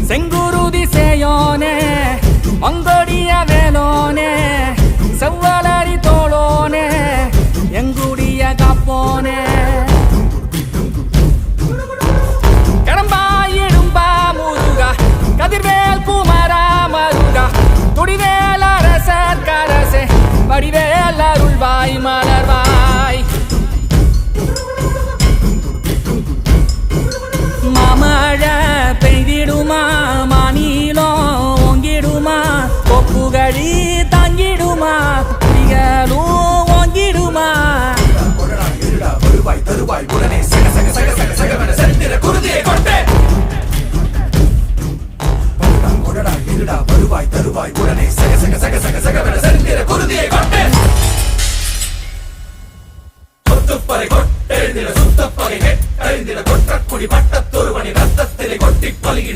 செங்குருதி சேயோனே மங்கொடிய வேலோனே செவ்வளரி தோளோனே எங்குடிய காப்போனே கடம்பாயிடும்பா முருகா கதிர்வேல் குமரா மருகா துடிவேல் அரசர் கரசே வடிவேல் அருள்வாய் மலர்வாய் மாமழை பெய்திடுமா மாநிலம் ஓங்கிடுமா கொப்புகழி தாங்கிடுமா குடிகளும் ஓங்கிடுமா வருவாய் தருவாய் உடனே சக சக சக சக சக